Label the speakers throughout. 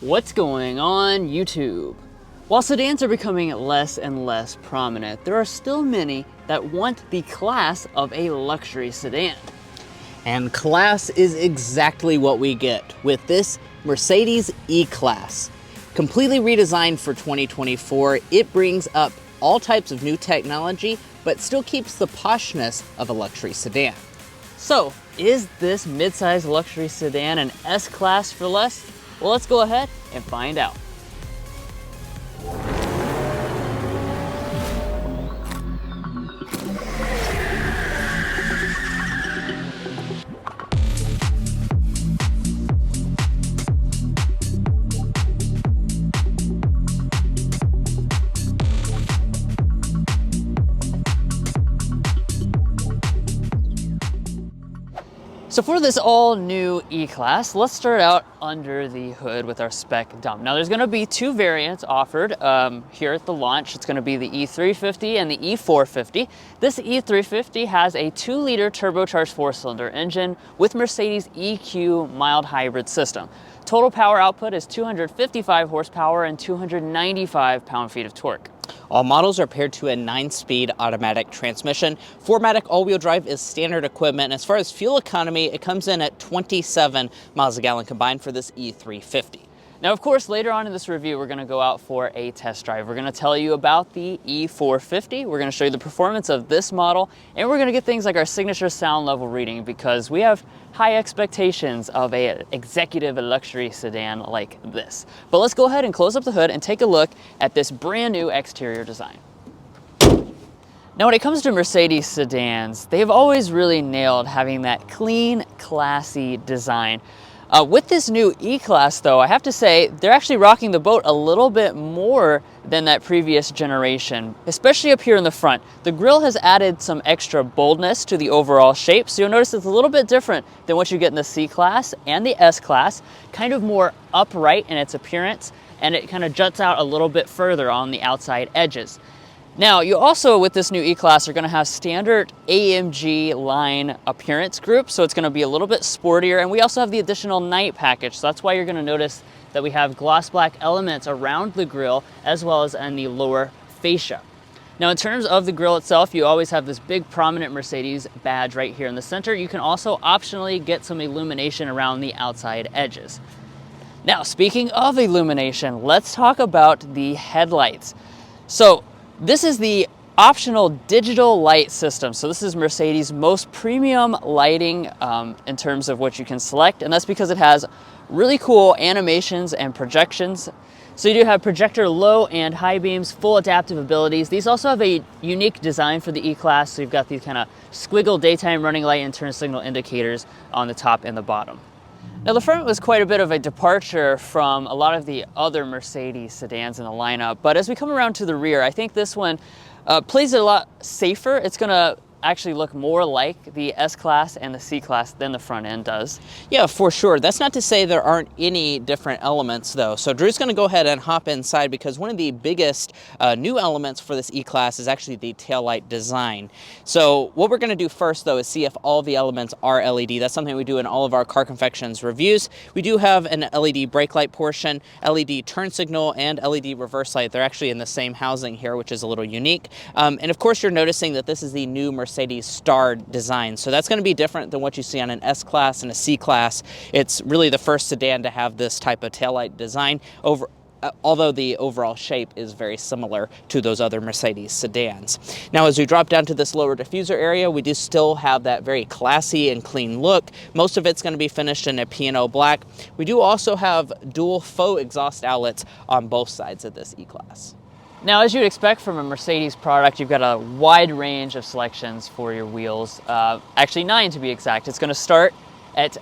Speaker 1: What's going on YouTube? While sedans are becoming less and less prominent, there are still many that want the class of a luxury sedan.
Speaker 2: And class is exactly what we get with this Mercedes E-Class. Completely redesigned for 2024, it brings up all types of new technology, but still keeps the poshness of a luxury sedan.
Speaker 1: So, is this midsize luxury sedan an S-Class for less? Well, let's go ahead and find out. So for this all new E-Class, let's start out under the hood with our spec dump. Now there's gonna be two variants offered here at the launch. It's gonna be the E350 and the E450. This E350 has a 2-liter turbocharged 4-cylinder engine with Mercedes EQ mild hybrid system. Total power output is 255 horsepower and 295 pound-feet of torque.
Speaker 2: All models are paired to a 9-speed automatic transmission. 4MATIC all-wheel drive is standard equipment. As far as fuel economy, it comes in at 27 miles a gallon combined for this E350.
Speaker 1: Now, of course, later on in this review, we're going to go out for a test drive. We're going to tell you about the E450. We're going to show you the performance of this model, and we're going to get things like our signature sound level reading because we have high expectations of an executive luxury sedan like this. But let's go ahead and close up the hood and take a look at this brand new exterior design. Now, when it comes to Mercedes sedans, they've always really nailed having that clean, classy design. With this new E-Class though, I have to say, they're actually rocking the boat a little bit more than that previous generation, especially up here in the front. The grille has added some extra boldness to the overall shape, so you'll notice it's a little bit different than what you get in the C-Class and the S-Class, kind of more upright in its appearance, and it kind of juts out a little bit further on the outside edges. Now, you also, with this new E-Class, are going to have standard AMG line appearance group, so it's going to be a little bit sportier, and we also have the additional night package, so that's why you're going to notice that we have gloss black elements around the grille as well as in the lower fascia. Now, in terms of the grille itself, you always have this big prominent Mercedes badge right here in the center. You can also optionally get some illumination around the outside edges. Now, speaking of illumination, let's talk about the headlights. So, this is the optional digital light system. So this is Mercedes' most premium lighting in terms of what you can select, and that's because it has really cool animations and projections. So you do have projector low and high beams, full adaptive abilities. These also have a unique design for the E-Class, so you've got these kind of squiggle daytime running light and turn signal indicators on the top and the bottom. Now, the front was quite a bit of a departure from a lot of the other Mercedes sedans in the lineup, but as we come around to the rear, I think this one plays it a lot safer. It's going to actually look more like the S-Class and the C-Class than the front end does.
Speaker 2: Yeah, for sure. That's not to say there aren't any different elements though. So Drew's going to go ahead and hop inside because one of the biggest new elements for this E-Class is actually the taillight design. So what we're going to do first though is see if all the elements are LED. That's something we do in all of our Car Confections reviews. We do have an LED brake light portion, LED turn signal, and LED reverse light. They're actually in the same housing here, which is a little unique. And of course, you're noticing that this is the new Mercedes Star design. So that's going to be different than what you see on an S-Class and a C-Class. It's really the first sedan to have this type of taillight design, although the overall shape is very similar to those other Mercedes sedans. Now, as we drop down to this lower diffuser area, we do still have that very classy and clean look. Most of it's going to be finished in a P&O black. We do also have dual faux exhaust outlets on both sides of this E-Class.
Speaker 1: Now, as you'd expect from a Mercedes product, you've got a wide range of selections for your wheels, actually 9 to be exact. It's going to start at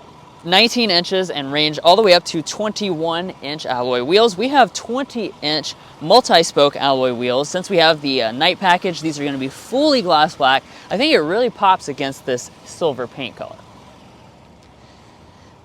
Speaker 1: 19 inches and range all the way up to 21-inch alloy wheels. We have 20-inch multi-spoke alloy wheels. Since we have the night package, these are going to be fully gloss black. I think it really pops against this silver paint color.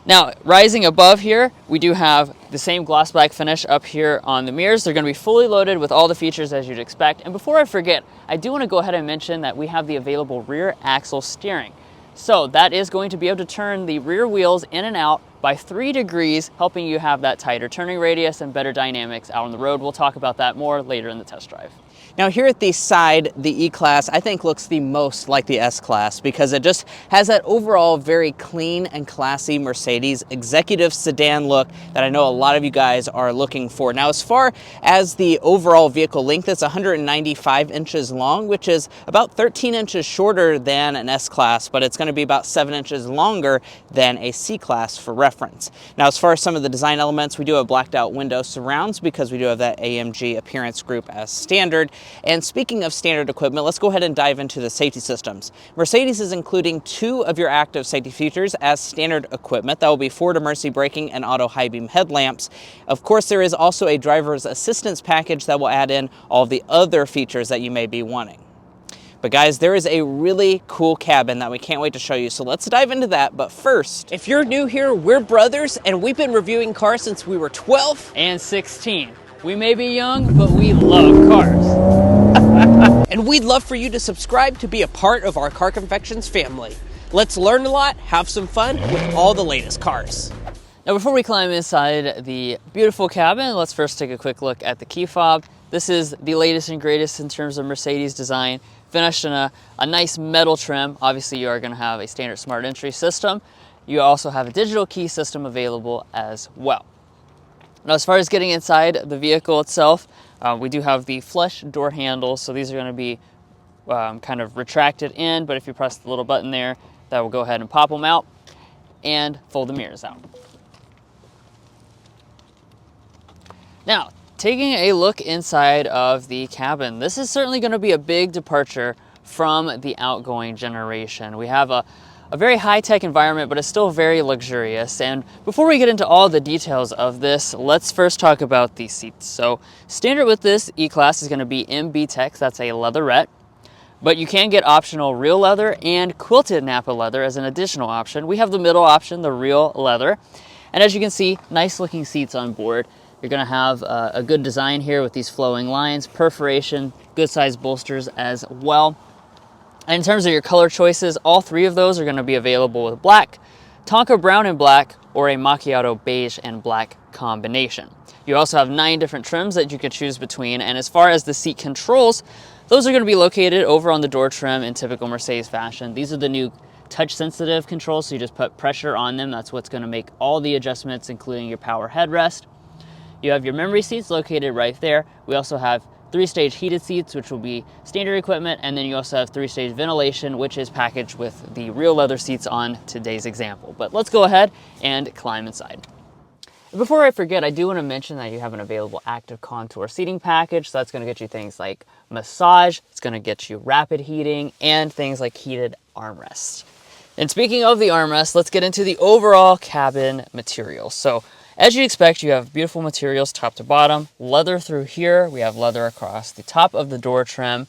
Speaker 1: Now, rising above here, we do have the same gloss black finish up here on the mirrors. They're going to be fully loaded with all the features as you'd expect. And before I forget, I do want to go ahead and mention that we have the available rear axle steering. So that is going to be able to turn the rear wheels in and out by 3 degrees, helping you have that tighter turning radius and better dynamics out on the road. We'll talk about that more later in the test drive.
Speaker 2: Now here at the side, the E-Class I think looks the most like the S-Class because it just has that overall very clean and classy Mercedes executive sedan look that I know a lot of you guys are looking for. Now as far as the overall vehicle length, it's 195 inches long, which is about 13 inches shorter than an S-Class, but it's going to be about 7 inches longer than a C-Class for reference. Now as far as some of the design elements, we do have blacked out window surrounds because we do have that AMG appearance group as standard. And speaking of standard equipment, let's go ahead and dive into the safety systems. Mercedes is including 2 of your active safety features as standard equipment. That will be forward emergency braking and auto high beam headlamps. Of course, there is also a driver's assistance package that will add in all the other features that you may be wanting. But guys, there is a really cool cabin that we can't wait to show you, so let's dive into that. But first,
Speaker 3: if you're new here, we're brothers, and we've been reviewing cars since we were 12
Speaker 1: and 16. We may be young, but we love cars.
Speaker 3: And we'd love for you to subscribe to be a part of our Car Confections family. Let's learn a lot, have some fun with all the latest cars.
Speaker 1: Now before we climb inside the beautiful cabin, let's first take a quick look at the key fob. This is the latest and greatest in terms of Mercedes design, finished in a nice metal trim. Obviously you are going to have a standard smart entry system. You also have a digital key system available as well. Now as far as getting inside the vehicle itself, we do have the flush door handles, so these are going to be kind of retracted in, but if you press the little button there, that will go ahead and pop them out and fold the mirrors out. Now, taking a look inside of the cabin, this is certainly going to be a big departure from the outgoing generation. We have a very high-tech environment, but it's still very luxurious. And before we get into all the details of this, let's first talk about the seats. So standard with this E-Class is going to be MB-Tex, that's a leatherette, but you can get optional real leather and quilted Napa leather as an additional option. We have the middle option, the real leather. And as you can see, nice looking seats on board. You're going to have a good design here with these flowing lines, perforation, good sized bolsters as well. And in terms of your color choices, all 3 of those are going to be available with black, Tonka brown and black, or a macchiato beige and black combination. You also have 9 different trims that you can choose between, and as far as the seat controls, those are going to be located over on the door trim in typical Mercedes fashion. These are the new touch sensitive controls, so you just put pressure on them. That's what's going to make all the adjustments, including your power headrest. You have your memory seats located right there. We also have 3-stage heated seats, which will be standard equipment, and then you also have 3-stage ventilation, which is packaged with the real leather seats on today's example. But let's go ahead and climb inside. Before I forget, I do want to mention that you have an available active contour seating package. So that's going to get you things like massage, it's going to get you rapid heating, and things like heated armrests. And speaking of the armrest, let's get into the overall cabin material. So as you'd expect, you have beautiful materials top to bottom, leather through here. We have leather across the top of the door trim.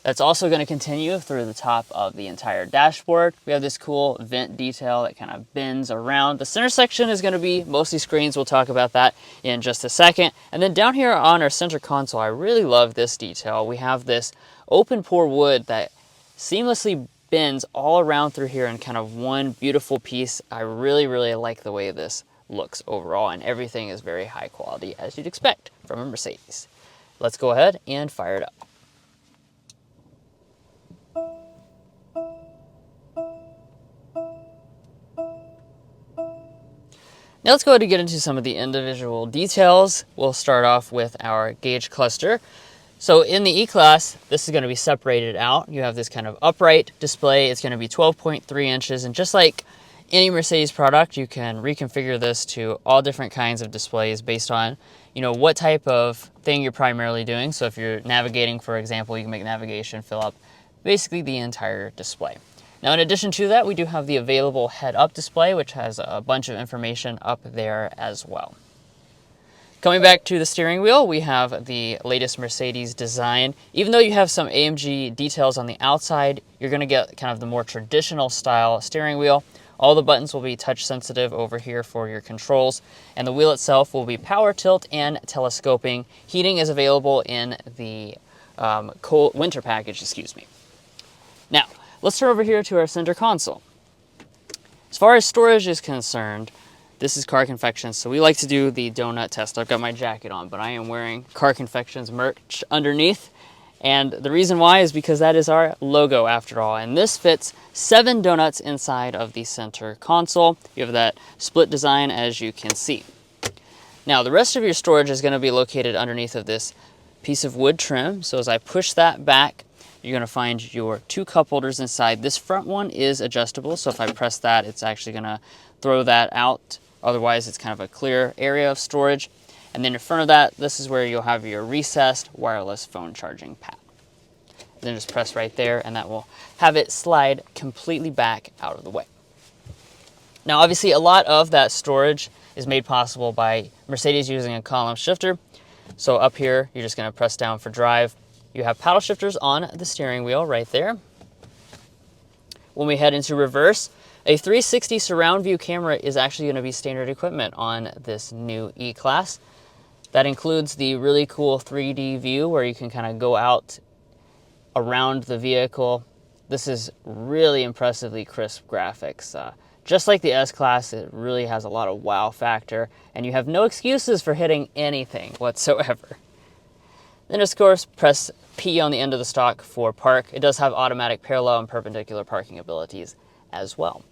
Speaker 1: That's also going to continue through the top of the entire dashboard. We have this cool vent detail that kind of bends around. The center section is going to be mostly screens. We'll talk about that in just a second. And then down here on our center console, I really love this detail. We have this open pore wood that seamlessly bends all around through here in kind of one beautiful piece. I really, really like the way this looks overall, and everything is very high quality as you'd expect from a Mercedes. Let's go ahead and fire it up. Now let's go ahead and get into some of the individual details. We'll start off with our gauge cluster. So in the E-Class, this is going to be separated out. You have this kind of upright display. It's going to be 12.3 inches, and just like any Mercedes product, you can reconfigure this to all different kinds of displays based on, what type of thing you're primarily doing. So if you're navigating, for example, you can make navigation fill up basically the entire display. Now, in addition to that, we do have the available head-up display, which has a bunch of information up there as well. Coming back to the steering wheel, we have the latest Mercedes design. Even though you have some AMG details on the outside, you're going to get kind of the more traditional style steering wheel. All the buttons will be touch sensitive over here for your controls, and the wheel itself will be power tilt and telescoping. Heating is available in the cold winter package, Now, let's turn over here to our center console. As far as storage is concerned, This is Car Confections, so we like to do the donut test. I've got my jacket on, but I am wearing Car Confections merch underneath. And the reason why is because that is our logo after all. And this fits 7 donuts inside of the center console. You have that split design as you can see. Now the rest of your storage is going to be located underneath of this piece of wood trim. So as I push that back, you're going to find your 2 cup holders inside. This front one is adjustable, so if I press that, it's actually going to throw that out. Otherwise, it's kind of a clear area of storage. And then in front of that, this is where you'll have your recessed wireless phone charging pad. Then just press right there, and that will have it slide completely back out of the way. Now, obviously, a lot of that storage is made possible by Mercedes using a column shifter. So up here, you're just going to press down for drive. You have paddle shifters on the steering wheel right there. When we head into reverse, a 360 surround view camera is actually going to be standard equipment on this new E-Class. That includes the really cool 3D view where you can kind of go out around the vehicle. This is really impressively crisp graphics. Just like the S-Class, it really has a lot of wow factor, and you have no excuses for hitting anything whatsoever. Then, of course, press P on the end of the stalk for park. It does have automatic parallel and perpendicular parking abilities as well.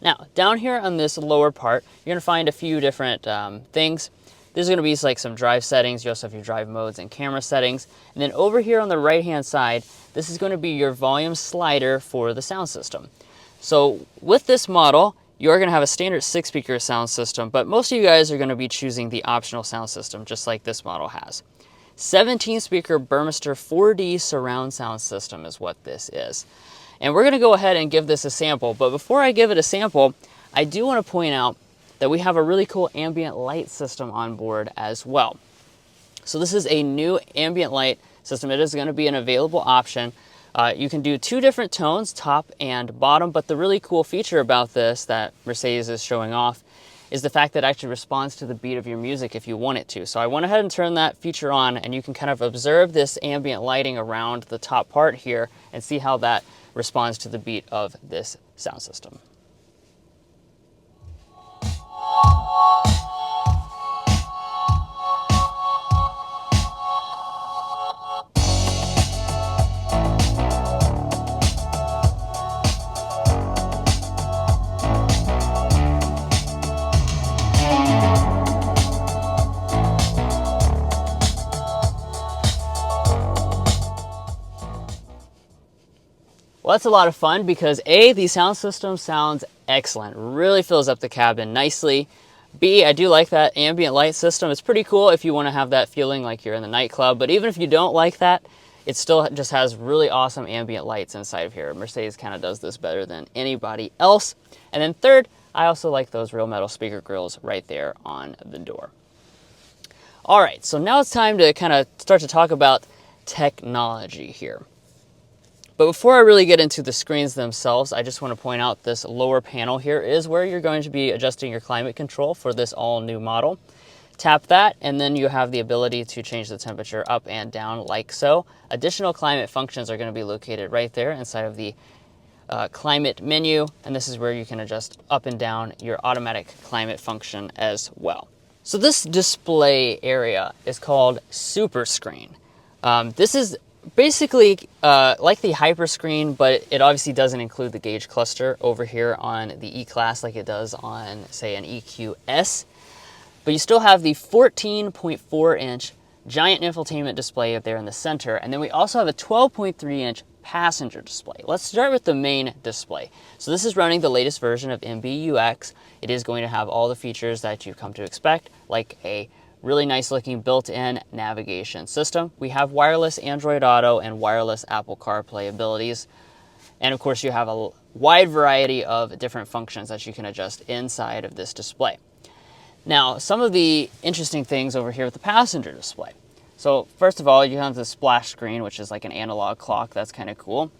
Speaker 1: Now, down here on this lower part, you're going to find a few different things. There's going to be like some drive settings. You also have your drive modes and camera settings. And then over here on the right-hand side, this is going to be your volume slider for the sound system. So with this model, you're going to have a standard 6-speaker sound system, but most of you guys are going to be choosing the optional sound system, just like this model has. 17-speaker Burmester 4D surround sound system is what this is. And we're going to go ahead and give this a sample, but before I give it a sample, I do want to point out that we have a really cool ambient light system on board as well. So this is a new ambient light system. It is going to be an available option. You can do 2 different tones, top and bottom, but the really cool feature about this that Mercedes is showing off is the fact that it actually responds to the beat of your music if you want it to. So I went ahead and turned that feature on, and you can kind of observe this ambient lighting around the top part here and see how that responds to the beat of this sound system. Well, that's a lot of fun because A, the sound system sounds excellent, really fills up the cabin nicely. B, I do like that ambient light system. It's pretty cool if you want to have that feeling like you're in the nightclub, but even if you don't like that, it still just has really awesome ambient lights inside of here. Mercedes kind of does this better than anybody else. And then third, I also like those real metal speaker grills right there on the door. All right, so now it's time to kind of start to talk about technology here. But before I really get into the screens themselves, I just want to point out this lower panel here is where you're going to be adjusting your climate control for this all new model. Tap that, and then you have the ability to change the temperature up and down like so. Additional climate functions are going to be located right there inside of the climate menu, and this is where you can adjust up and down your automatic climate function as well. So this display area is called Super Screen. This is basically like the Hyper Screen, but it obviously doesn't include the gauge cluster over here on the E-Class like it does on, say, an EQS. But you still have the 14.4-inch giant infotainment display up there in the center, and then we also have a 12.3-inch passenger display. Let's start with the main display. So this is running the latest version of MBUX. It is going to have all the features that you've come to expect, like a really nice looking built-in navigation system. We have wireless Android Auto and wireless Apple CarPlay abilities. And of course you have a wide variety of different functions that you can adjust inside of this display. Now, some of the interesting things over here with the passenger display. So first of all, you have the splash screen, which is like an analog clock. That's kind of cool.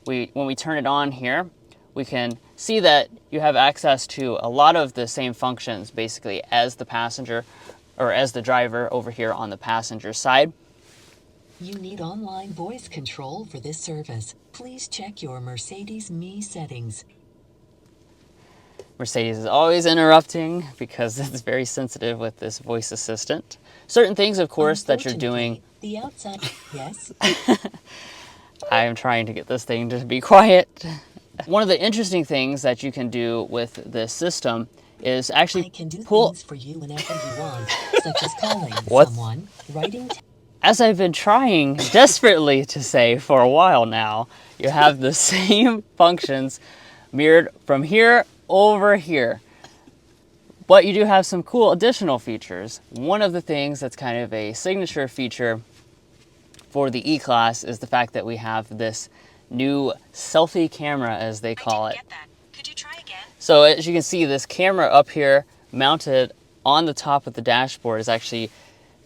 Speaker 1: When we turn it on here, we can see that you have access to a lot of the same functions basically as the passenger or as the driver over here on the passenger side.
Speaker 4: You need online voice control for this service. Please check your Mercedes Me settings.
Speaker 1: Mercedes is always interrupting because it's very sensitive with this voice assistant. Certain things, of course, that you're doing.
Speaker 4: The outside, yes.
Speaker 1: I am trying to get this thing to be quiet. One of the interesting things that you can do with this system is actually
Speaker 4: I can do
Speaker 1: pull.
Speaker 4: things for you whenever you want, such as calling
Speaker 1: What?
Speaker 4: someone, writing.
Speaker 1: As I've been trying desperately to say for a while now, you have the same functions mirrored from here over here. But you do have some cool additional features. One of the things that's kind of a signature feature for the E-Class is the fact that we have this new selfie camera, as they call it.
Speaker 5: Get that. Could you try again?
Speaker 1: So as you can see, this camera up here mounted on the top of the dashboard is actually,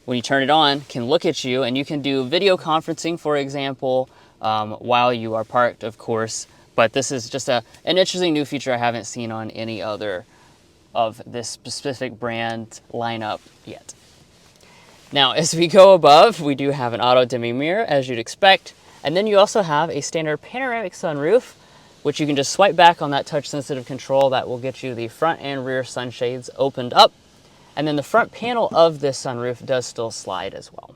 Speaker 1: when you turn it on, can look at you, and you can do video conferencing, for example, while you are parked, of course. But this is just an interesting new feature I haven't seen on any other of this specific brand lineup yet. Now, as we go above, we do have an auto-dimming mirror, as you'd expect. And then you also have a standard panoramic sunroof, which you can just swipe back on that touch-sensitive control that will get you the front and rear sunshades opened up. And then the front panel of this sunroof does still slide as well.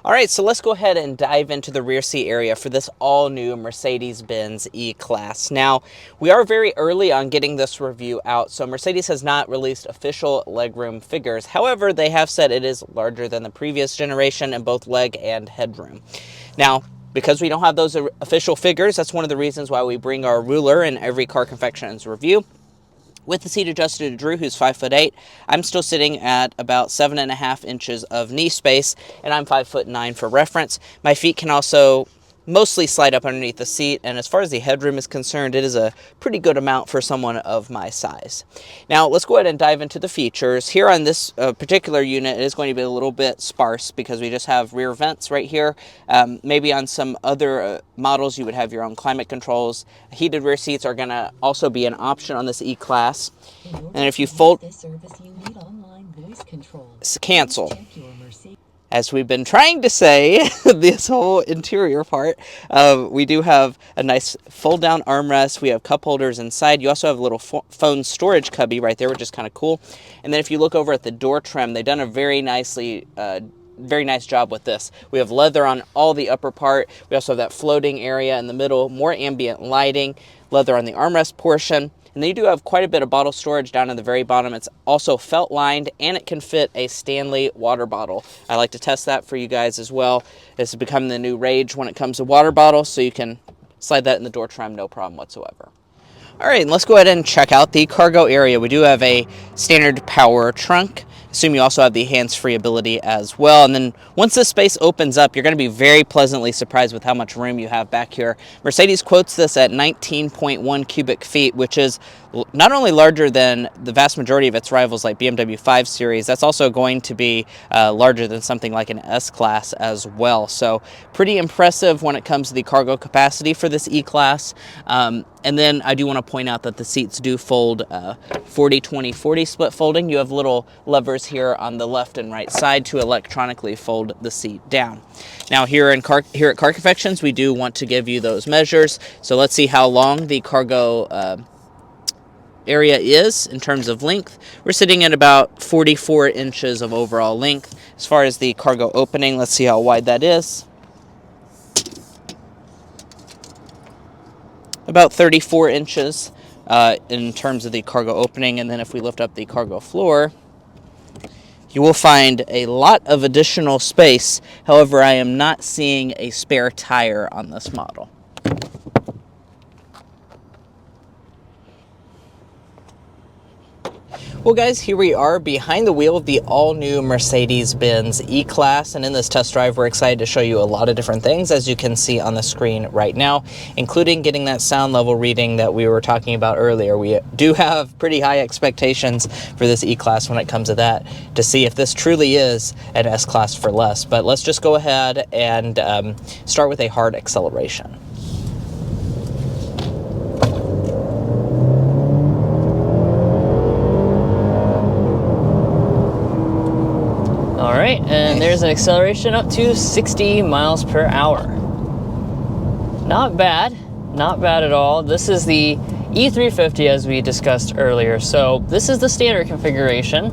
Speaker 2: All right, so let's go ahead and dive into the rear seat area for this all-new Mercedes-Benz E-Class. Now, we are very early on getting this review out, so Mercedes has not released official legroom figures. However, they have said it is larger than the previous generation in both leg and headroom. Now, because we don't have those official figures, that's one of the reasons why we bring our ruler in every Car Confections review. With the seat adjusted to Drew, who's 5'8", I'm still sitting at about 7.5 inches of knee space, and I'm 5'9" for reference. My feet can also mostly slide up underneath the seat, and as far as the headroom is concerned, it is a pretty good amount for someone of my size. Now, let's go ahead and dive into the features. Here on this particular unit, it is going to be a little bit sparse because we just have rear vents right here. Maybe on some other models, you would have your own climate controls. Heated rear seats are going to also be an option on this E-Class. And if you fold...
Speaker 4: This service, you need online voice control.
Speaker 2: Cancel.
Speaker 4: Check your Mercedes.
Speaker 2: As we've been trying to say, this whole interior part, we do have a nice fold-down armrest. We have cup holders inside. You also have a little phone storage cubby right there, which is kind of cool. And then if you look over at the door trim, they've done a very nice job with this. We have leather on all the upper part. We also have that floating area in the middle, more ambient lighting, leather on the armrest portion. And then you do have quite a bit of bottle storage down at the very bottom. It's also felt lined, and it can fit a Stanley water bottle. I like to test that for you guys as well. It's become the new rage when it comes to water bottles, so you can slide that in the door trim, no problem whatsoever. All right, let's go ahead and check out the cargo area. We do have a standard power trunk. Assume you also have the hands-free ability as well. And then once this space opens up, you're going to be very pleasantly surprised with how much room you have back here. Mercedes quotes this at 19.1 cubic feet, which is not only larger than the vast majority of its rivals like BMW 5 Series, that's also going to be larger than something like an S-Class as well. So pretty impressive when it comes to the cargo capacity for this E-Class. And then I do want to point out that the seats do fold 40-20-40 split folding. You have little levers here on the left and right side to electronically fold the seat down. Now here at Car Confections, we do want to give you those measures. So let's see how long the cargo area is in terms of length. We're sitting at about 44 inches of overall length. As far as the cargo opening, let's see how wide that is. About 34 inches in terms of the cargo opening. And then if we lift up the cargo floor, you will find a lot of additional space. However, I am not seeing a spare tire on this model. Well guys, here we are behind the wheel of the all-new Mercedes-Benz E-Class, and in this test drive we're excited to show you a lot of different things, as you can see on the screen right now, including getting that sound level reading that we were talking about earlier. We do have pretty high expectations for this E-Class when it comes to that, to see if this truly is an S-Class for less. But let's just go ahead and start with a hard acceleration.
Speaker 1: All right, and there's an acceleration up to 60 miles per hour. Not bad at all. This is the E350, as we discussed earlier. So this is the standard configuration.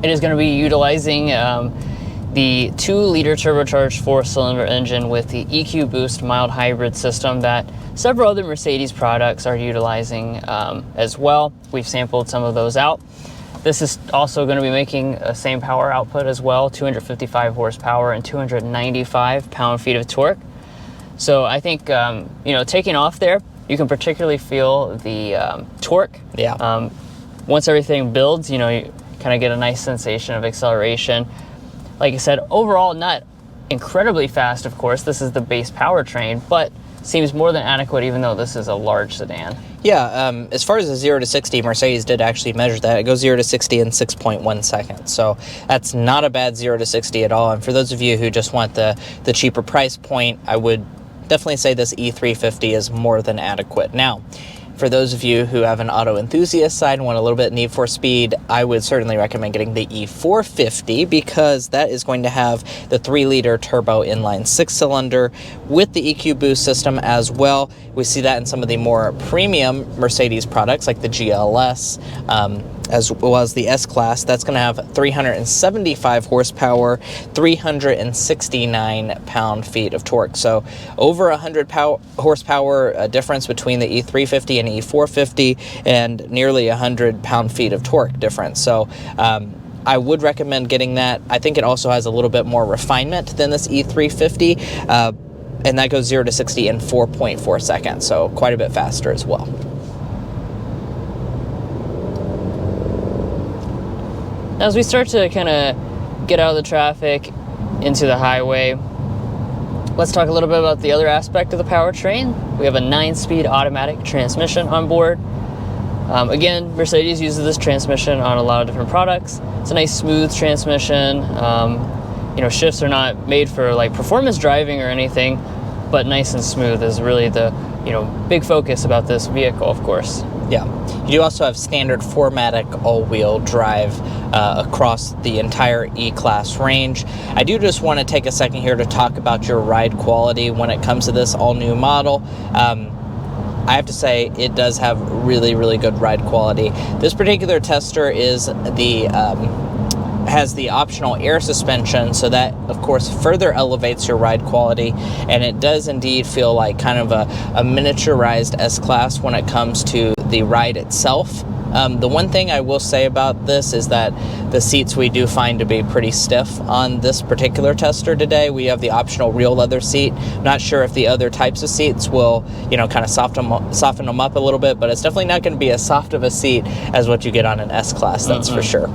Speaker 1: It is going to be utilizing the 2-liter turbocharged 4-cylinder engine with the EQ Boost mild hybrid system that several other Mercedes products are utilizing as well. We've sampled some of those out. This is also going to be making the same power output as well, 255 horsepower and 295 pound-feet of torque. So I think, taking off there, you can particularly feel the torque.
Speaker 2: Yeah.
Speaker 1: Once everything builds, you kind of get a nice sensation of acceleration. Like I said, overall, not incredibly fast, of course. This is the base powertrain, but seems more than adequate, even though this is a large sedan.
Speaker 2: Yeah, as far as the 0 to 60, Mercedes did actually measure that. It goes 0 to 60 in 6.1 seconds. So that's not a bad 0 to 60 at all. And for those of you who just want the cheaper price point, I would definitely say this E350 is more than adequate. Now, for those of you who have an auto enthusiast side and want a little bit of need for speed, I would certainly recommend getting the E450 because that is going to have the 3-liter turbo inline 6-cylinder with the EQ Boost system as well. We see that in some of the more premium Mercedes products like the GLS, as well as the S-Class. That's going to have 375 horsepower, 369 pound-feet of torque. So over 100 horsepower difference between the E350 and E450 and nearly 100 pound-feet of torque difference. So I would recommend getting that. I think it also has a little bit more refinement than this E350, and that goes 0 to 60 in 4.4 seconds, so quite a bit faster as well.
Speaker 1: As we start to kind of get out of the traffic into the highway, let's talk a little bit about the other aspect of the powertrain. We have a 9-speed automatic transmission on board. Again, Mercedes uses this transmission on a lot of different products. It's a nice smooth transmission. Shifts are not made for like performance driving or anything, but nice and smooth is really the big focus about this vehicle, of course.
Speaker 2: Yeah. You do also have standard 4MATIC all-wheel drive across the entire E-Class range. I do just want to take a second here to talk about your ride quality when it comes to this all-new model. I have to say it does have really, really good ride quality. This particular tester is has the optional air suspension, so that of course further elevates your ride quality, and it does indeed feel like kind of a miniaturized S-Class when it comes to the ride itself. The one thing I will say about this is that the seats we do find to be pretty stiff on this particular tester today. We have the optional real leather seat. Not sure if the other types of seats will, kind of soften them up a little bit, but it's definitely not going to be as soft of a seat as what you get on an S-Class, that's for sure.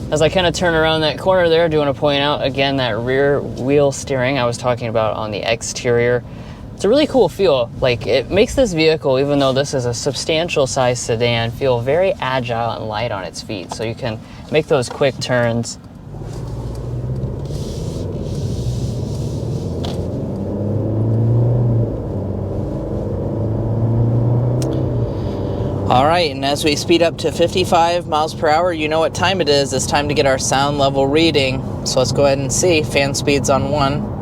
Speaker 1: As I kind of turn around that corner there, I do want to point out again that rear wheel steering I was talking about on the exterior. It's a really cool feel. Like, it makes this vehicle, even though this is a substantial size sedan, feel very agile and light on its feet. So you can make those quick turns.
Speaker 2: All right, and as we speed up to 55 miles per hour, you know what time it is. It's time to get our sound level reading. So let's go ahead and see. Fan speed's on 1.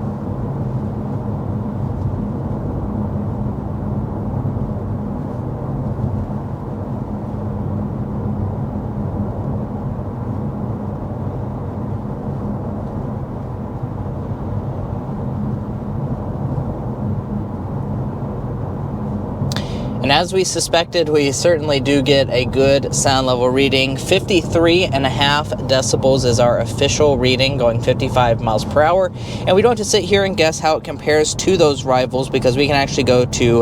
Speaker 2: And as we suspected, we certainly do get a good sound level reading. 53.5 decibels is our official reading, going 55 miles per hour. And we don't have to sit here and guess how it compares to those rivals, because we can actually go to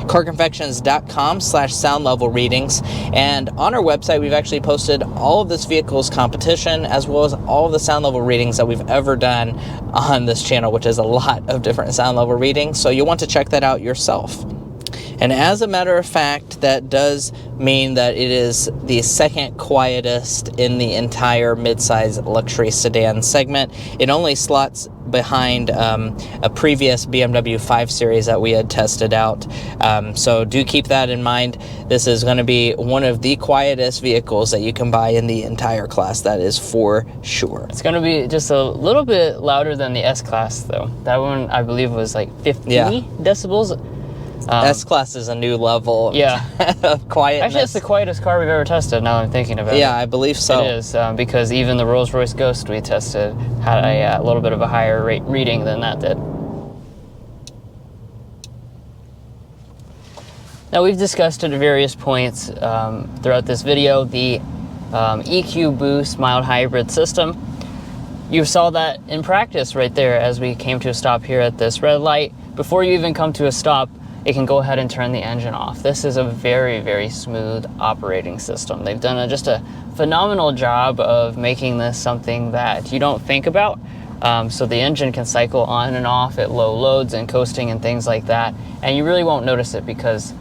Speaker 2: carconfections.com/sound level readings. And on our website, we've actually posted all of this vehicle's competition, as well as all of the sound level readings that we've ever done on this channel, which is a lot of different sound level readings. So you'll want to check that out yourself. And as a matter of fact, that does mean that it is the second quietest in the entire midsize luxury sedan segment. It only slots behind a previous BMW 5 Series that we had tested out. So do keep that in mind. This is going to be one of the quietest vehicles that you can buy in the entire class. That is for sure.
Speaker 1: It's going to be just a little bit louder than the S-Class, though. That one, I believe, was like 50 decibels.
Speaker 2: S-Class is a new level
Speaker 1: Yeah.
Speaker 2: of quietness.
Speaker 1: Actually, it's the quietest car we've ever tested, now that I'm thinking about it.
Speaker 2: Yeah, I believe so.
Speaker 1: It is, because even the Rolls-Royce Ghost we tested had a little bit of a higher reading than that did. Now, we've discussed at various points throughout this video the EQ Boost mild hybrid system. You saw that in practice right there as we came to a stop here at this red light. Before you even come to a stop, it can go ahead and turn the engine off. This is a very, very smooth operating system. They've done just a phenomenal job of making this something that you don't think about. So the engine can cycle on and off at low loads and coasting and things like that. And you really won't notice it because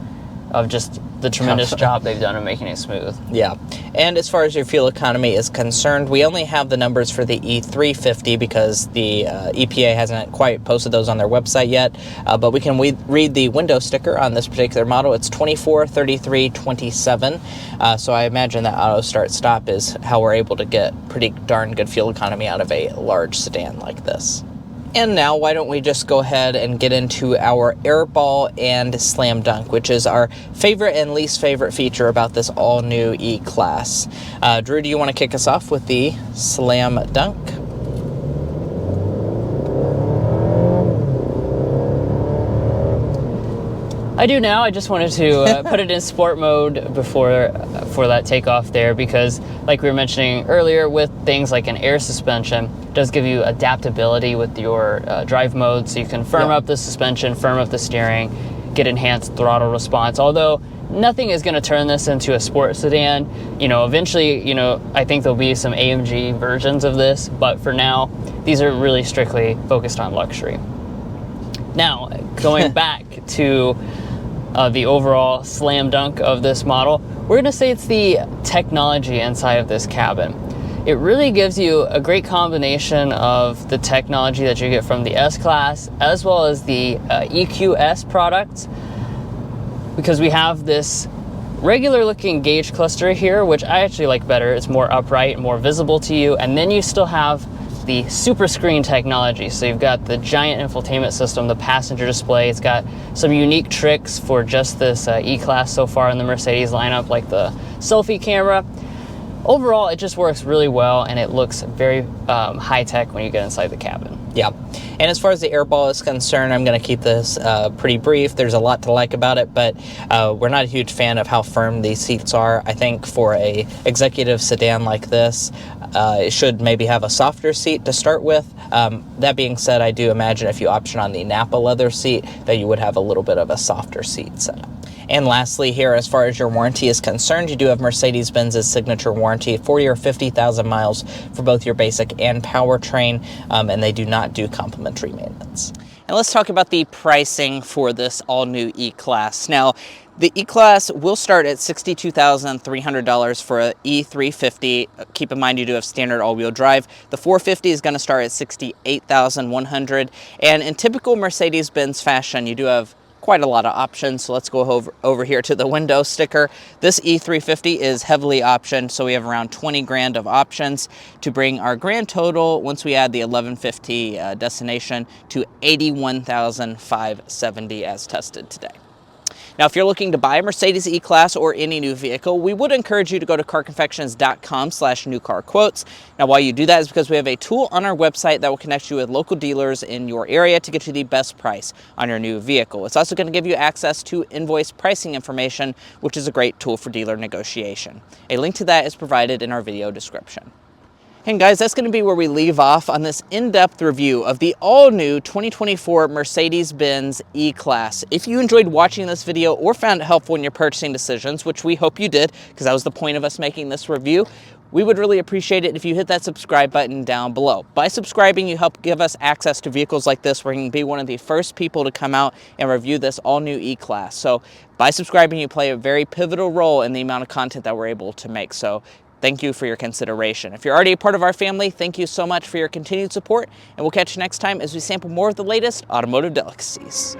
Speaker 1: of just the tremendous job they've done in making it smooth.
Speaker 2: Yeah, and as far as your fuel economy is concerned, we only have the numbers for the E350 because the EPA hasn't quite posted those on their website yet, but we can read the window sticker on this particular model. It's 24, 33, 27, so I imagine that auto start stop is how we're able to get pretty darn good fuel economy out of a large sedan like this. And now, why don't we just go ahead and get into our airball and slam dunk, which is our favorite and least favorite feature about this all-new E-Class. Drew, do you want to kick us off with the slam dunk?
Speaker 1: I do now. I just wanted to put it in sport mode before for that takeoff there, because like we were mentioning earlier, with things like an air suspension, it does give you adaptability with your drive mode, so you can firm up the suspension, firm up the steering, get enhanced throttle response. Although nothing is going to turn this into a sport sedan. You know, eventually, I think there'll be some AMG versions of this, but for now, these are really strictly focused on luxury. Now, going back to the overall slam dunk of this model, we're going to say it's the technology inside of this cabin. It really gives you a great combination of the technology that you get from the S-Class as well as the EQS products, because we have this regular looking gauge cluster here, which I actually like better. It's more upright, more visible to you, and then you still have the super screen technology. So you've got the giant infotainment system, the passenger display. It's got some unique tricks for just this E-Class so far in the Mercedes lineup, like the selfie camera. Overall, it just works really well, and it looks very high-tech when you get inside the cabin.
Speaker 2: Yeah, and as far as the airball is concerned, I'm going to keep this pretty brief. There's a lot to like about it, but we're not a huge fan of how firm these seats are. I think for a executive sedan like this, it should maybe have a softer seat to start with. That being said, I do imagine if you option on the Nappa leather seat, that you would have a little bit of a softer seat setup. And lastly here, as far as your warranty is concerned, you do have Mercedes-Benz's signature warranty, 40 or 50,000 miles for both your basic and powertrain, and they do not do complimentary maintenance.
Speaker 3: And let's talk about the pricing for this all-new E-Class. Now, the E-Class will start at $62,300 for an E350. Keep in mind you do have standard all-wheel drive. The 450 is going to start at $68,100. And in typical Mercedes-Benz fashion, you do have quite a lot of options. So let's go over here to the window sticker. This E350 is heavily optioned, so we have around 20 grand of options to bring our grand total, once we add the 1150 destination, to 81,570 as tested today. Now, if you're looking to buy a Mercedes E-Class or any new vehicle, we would encourage you to go to carconfections.com/newcarquotes. Now, why you do that is because we have a tool on our website that will connect you with local dealers in your area to get you the best price on your new vehicle. It's also going to give you access to invoice pricing information, which is a great tool for dealer negotiation. A link to that is provided in our video description. And guys, that's going to be where we leave off on this in-depth review of the all-new 2024 Mercedes-Benz E-Class. If you enjoyed watching this video or found it helpful in your purchasing decisions, which we hope you did, because that was the point of us making this review, we would really appreciate it if you hit that subscribe button down below. By subscribing, you help give us access to vehicles like this, where you can be one of the first people to come out and review this all-new E-Class. So by subscribing, you play a very pivotal role in the amount of content that we're able to make. So thank you for your consideration. If you're already a part of our family, thank you so much for your continued support, and we'll catch you next time as we sample more of the latest automotive delicacies.